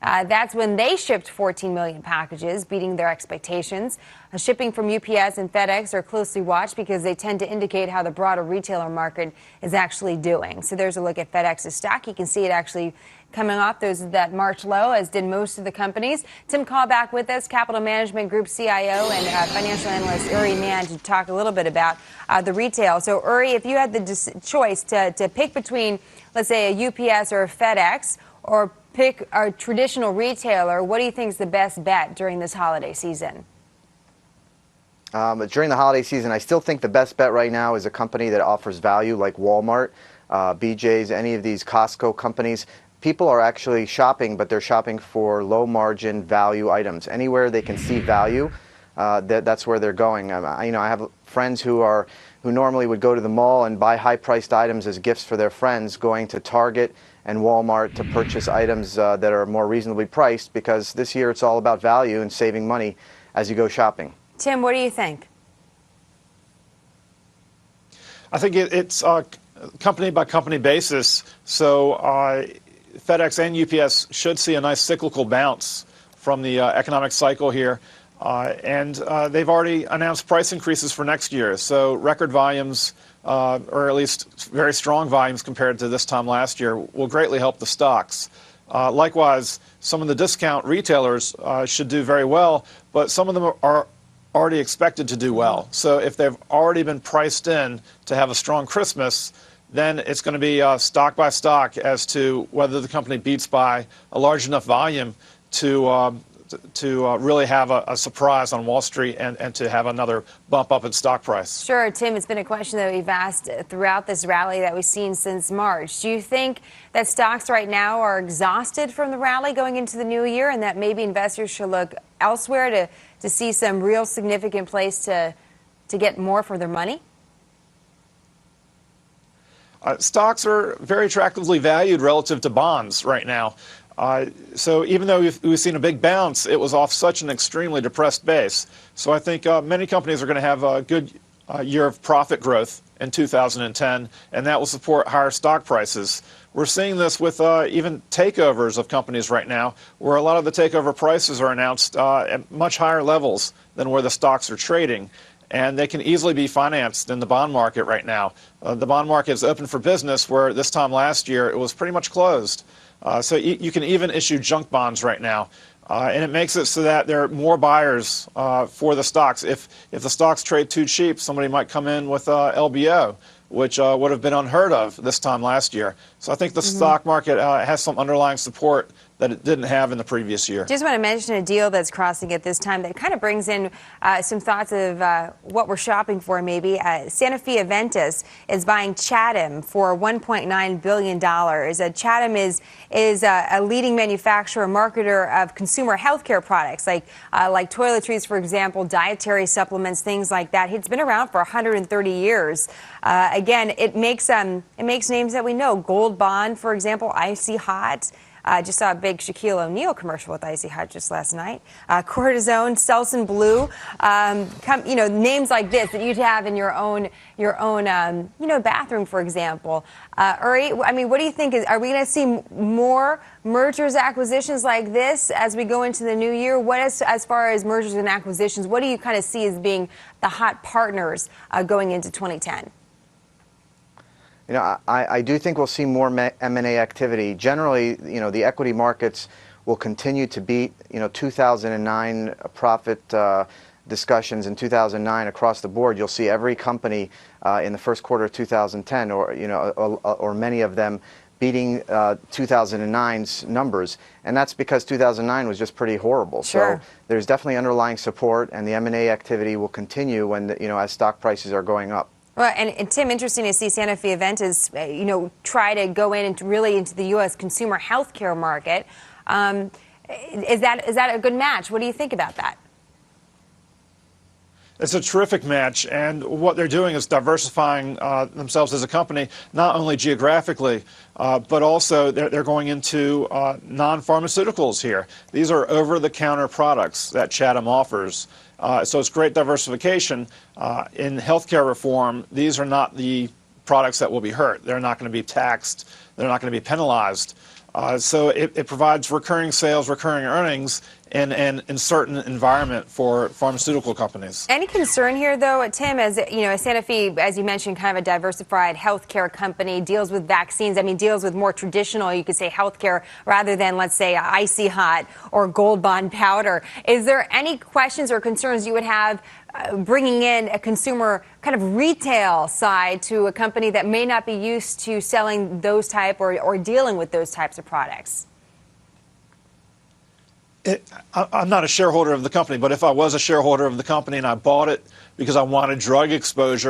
That's when they shipped 14 million packages, beating their expectations. Shipping from UPS and FedEx are closely watched because they tend to indicate how the broader retailer market is actually doing. So there's a look at FedEx's stock. You can see it actually coming off that March low, as did most of the companies. Tim Callback with us, Capital Management Group CIO and financial analyst Uri Mann, to talk a little bit about the retail. So Uri, if you had the choice to pick between, let's say, a UPS or a FedEx, or pick a traditional retailer, what do you think is the best bet during this holiday season? During the holiday season, I still think the best bet right now is a company that offers value, like Walmart, BJ's, any of these Costco companies. People are actually shopping, but they're shopping for low-margin value items. Anywhere they can see value, that's where they're going. I have friends who normally would go to the mall and buy high-priced items as gifts for their friends, going to Target and Walmart to purchase items that are more reasonably priced, because this year it's all about value and saving money as you go shopping. Tim, what do you think? I think it's a company-by-company basis. So FedEx and UPS should see a nice cyclical bounce from the economic cycle here. And they've already announced price increases for next year. So record volumes, or at least very strong volumes compared to this time last year, will greatly help the stocks. Likewise, some of the discount retailers should do very well, but some of them are already expected to do well. So if they've already been priced in to have a strong Christmas, then it's going to be stock by stock as to whether the company beats by a large enough volume to really have a surprise on Wall Street and to have another bump up in stock price. Sure, Tim, it's been a question that we've asked throughout this rally that we've seen since March. Do you think that stocks right now are exhausted from the rally going into the new year, and that maybe investors should look elsewhere to see some real significant place to get more for their money? Stocks are very attractively valued relative to bonds right now. So even though we've seen a big bounce, it was off such an extremely depressed base. So I think many companies are going to have a good year of profit growth in 2010, and that will support higher stock prices. We're seeing this with even takeovers of companies right now, where a lot of the takeover prices are announced at much higher levels than where the stocks are trading. And they can easily be financed in the bond market right now. The bond market is open for business, where this time last year it was pretty much closed. So you can even issue junk bonds right now. And it makes it so that there are more buyers for the stocks. If the stocks trade too cheap, somebody might come in with LBO, which would have been unheard of this time last year. So I think the stock market has some underlying support that it didn't have in the previous year. Just want to mention a deal that's crossing at this time that kind of brings in some thoughts of what we're shopping for, maybe. Sanofi Aventis is buying Chatham for $1.9 billion. Chatham is a leading manufacturer, marketer of consumer healthcare products, like toiletries, for example, dietary supplements, things like that. It's been around for 130 years. Again, it makes names that we know. Gold Bond, for example, Icy Hot. Just saw a big Shaquille O'Neal commercial with Icy Hot just last night. Cortisone, Selsun Blue, names like this that you'd have in your own bathroom, for example. Uri, I mean, what do you think? Are we going to see more mergers, acquisitions like this as we go into the new year? As far as mergers and acquisitions, what do you kind of see as being the hot partners going into 2010? I do think we'll see more M&A activity. Generally, the equity markets will continue to beat, 2009 profit discussions in 2009 across the board. You'll see every company in the first quarter of 2010, or many of them, beating 2009's numbers. And that's because 2009 was just pretty horrible. Sure. So there's definitely underlying support, and the M&A activity will continue when, as stock prices are going up. Well, and Tim, interesting to see Sanofi Aventis, try to go into the U.S. consumer healthcare market. Is that a good match? What do you think about that? It's a terrific match, and what they're doing is diversifying themselves as a company, not only geographically, but also they're going into non-pharmaceuticals here. These are over-the-counter products that Chatham offers. So it's great diversification. In healthcare reform, these are not the products that will be hurt. They're not going to be taxed. They're not going to be penalized. So it provides recurring sales, recurring earnings in a certain environment for pharmaceutical companies. Any concern here, though, Tim, as you know, Sanofi, as you mentioned, kind of a diversified healthcare company, deals with vaccines. I mean, deals with more traditional, you could say, healthcare rather than, let's say, Icy Hot or Gold Bond powder. Is there any questions or concerns you would have bringing in a consumer kind of retail side to a company that may not be used to selling those type or dealing with those types of products? I'm not a shareholder of the company, but if I was a shareholder of the company and I bought it because I wanted drug exposure,